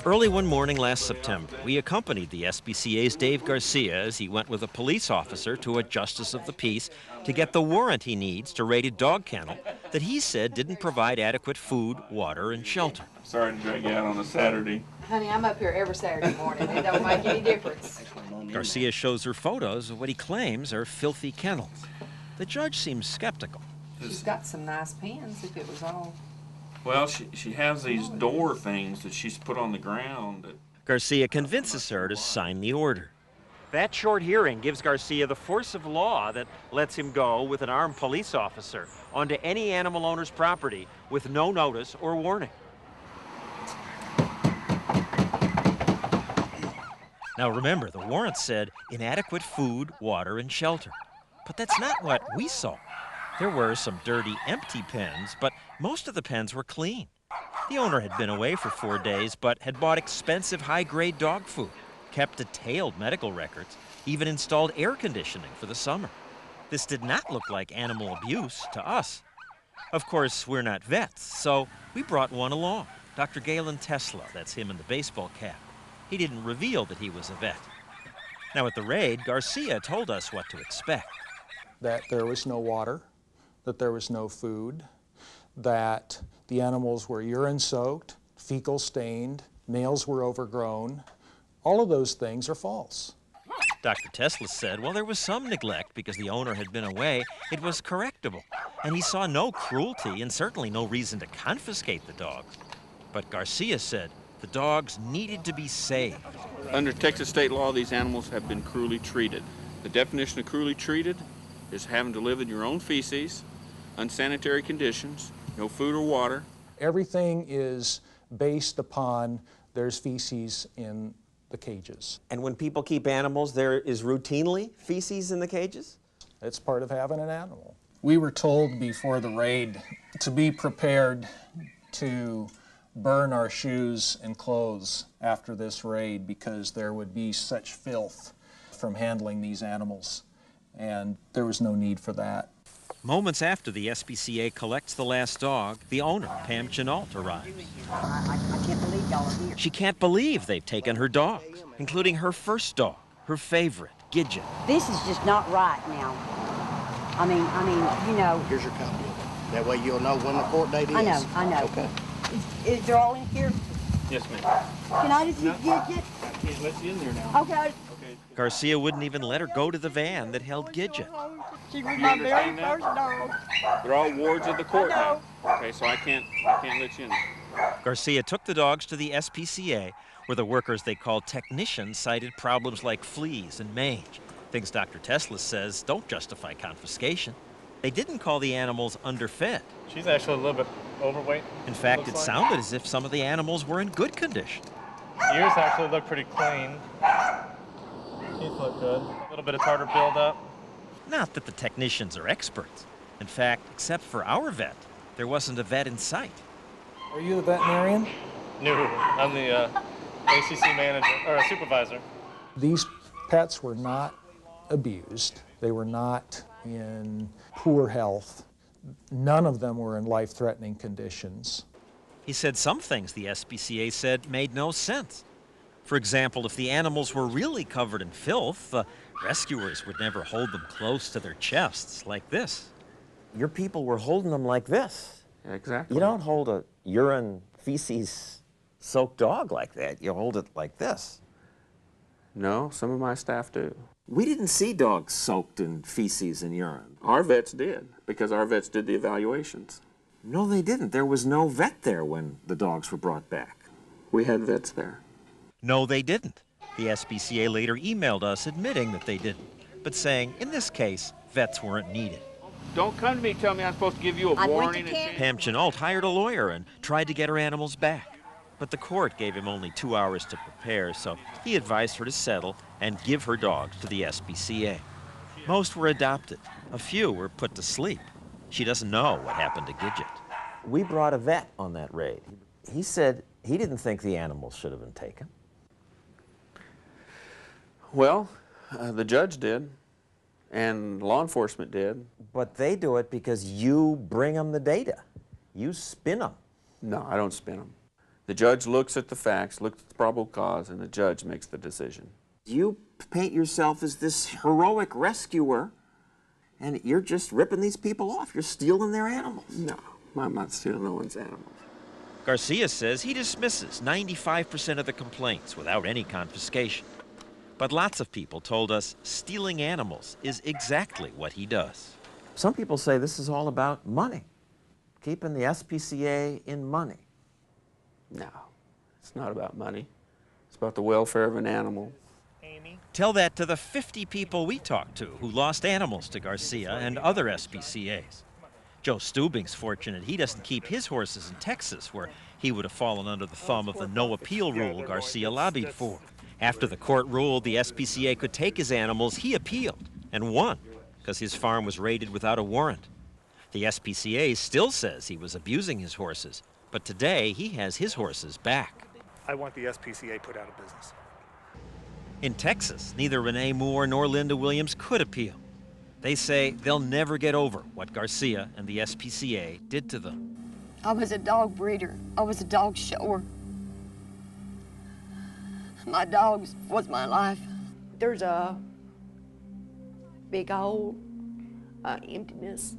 Early one morning last September, we accompanied the SPCA's Dave Garcia as he went with a police officer to a justice of the peace to get the warrant he needs to raid a dog kennel that he said didn't provide adequate food, water, and shelter. Sorry to drag you out on a Saturday. Honey, I'm up here every Saturday morning. It don't make any difference. Garcia shows her photos of what he claims are filthy kennels. The judge seems skeptical. She's got some nice pens if it was all. Well, she has these door things that she's put on the ground. Garcia convinces her to sign the order. That short hearing gives Garcia the force of law that lets him go with an armed police officer onto any animal owner's property with no notice or warning. Now remember, the warrant said inadequate food, water, and shelter. But that's not what we saw. There were some dirty, empty pens, but most of the pens were clean. The owner had been away for 4 days, but had bought expensive, high-grade dog food, kept detailed medical records, even installed air conditioning for the summer. This did not look like animal abuse to us. Of course, we're not vets, so we brought one along, Dr. Galen Tesla, that's him in the baseball cap. He didn't reveal that he was a vet. Now at the raid, Garcia told us what to expect. That there was no water, that there was no food, that the animals were urine soaked, fecal stained, nails were overgrown. All of those things are false. Dr. Tesla said, well, there was some neglect because the owner had been away. It was correctable, and he saw no cruelty and certainly no reason to confiscate the dogs. But Garcia said the dogs needed to be saved. Under Texas state law, these animals have been cruelly treated. The definition of cruelly treated is having to live in your own feces, unsanitary conditions, no food or water. Everything is based upon there's feces in the cages. And when people keep animals, there is routinely feces in the cages? It's part of having an animal. We were told before the raid to be prepared to burn our shoes and clothes after this raid because there would be such filth from handling these animals, and there was no need for that. Moments after the SPCA collects the last dog, the owner, Pam Chenault, arrives. I can't believe y'all are here. She can't believe they've taken her dogs, including her first dog, her favorite, Gidget. This is just not right now. I mean, you know. Here's your copy of it. That way you'll know when the court date is. I know. Okay. Is they're all in here? Yes, ma'am. Can I just get it? I can't let you in there now. Okay. Garcia wouldn't even let her go to the van that held Gidget. She was my very first dog. They're all wards of the court now. Okay, so I can't let you in. Garcia took the dogs to the SPCA, where the workers they called technicians cited problems like fleas and mange, things Dr. Tesla says don't justify confiscation. They didn't call the animals underfed. She's actually a little bit overweight. In fact, it sounded as if some of the animals were in good condition. Ears actually look pretty clean. Teeth look good. A little bit of tartar buildup. Not that the technicians are experts. In fact, except for our vet, there wasn't a vet in sight. Are you the veterinarian? No, I'm the ACC manager, or a supervisor. These pets were not abused. They were not in poor health. None of them were in life-threatening conditions. He said some things the SPCA said made no sense. For example, if the animals were really covered in filth, rescuers would never hold them close to their chests like this. Your people were holding them like this. Yeah, exactly. You don't hold a urine, feces-soaked dog like that. You hold it like this. No, some of my staff do. We didn't see dogs soaked in feces and urine. Our vets did, because our vets did the evaluations. No, they didn't. There was no vet there when the dogs were brought back. We had vets there. No, they didn't. The SPCA later emailed us admitting that they didn't, but saying, in this case, vets weren't needed. Don't come to me and tell me I'm supposed to give you a warning. Pam Chenault hired a lawyer and tried to get her animals back. But the court gave him only 2 hours to prepare, so he advised her to settle and give her dogs to the SPCA. Most were adopted. A few were put to sleep. She doesn't know what happened to Gidget. We brought a vet on that raid. He said he didn't think the animals should have been taken. Well, the judge did, and law enforcement did. But they do it because you bring them the data. You spin them. No, I don't spin them. The judge looks at the facts, looks at the probable cause, and the judge makes the decision. You paint yourself as this heroic rescuer, and you're just ripping these people off. You're stealing their animals. No, I'm not stealing no one's animals. Garcia says he dismisses 95% of the complaints without any confiscation. But lots of people told us stealing animals is exactly what he does. Some people say this is all about money, keeping the SPCA in money. No, it's not about money. It's about the welfare of an animal. Tell that to the 50 people we talked to who lost animals to Garcia and other SPCAs. Joe Stubing's fortunate he doesn't keep his horses in Texas, where he would have fallen under the thumb of the no appeal rule Garcia lobbied for. After the court ruled the SPCA could take his animals, he appealed and won because his farm was raided without a warrant. The SPCA still says he was abusing his horses, but today he has his horses back. I want the SPCA put out of business. In Texas, neither Renee Moore nor Linda Williams could appeal. They say they'll never get over what Garcia and the SPCA did to them. I was a dog breeder. I was a dog shower. My dogs was my life. There's a big hole, emptiness.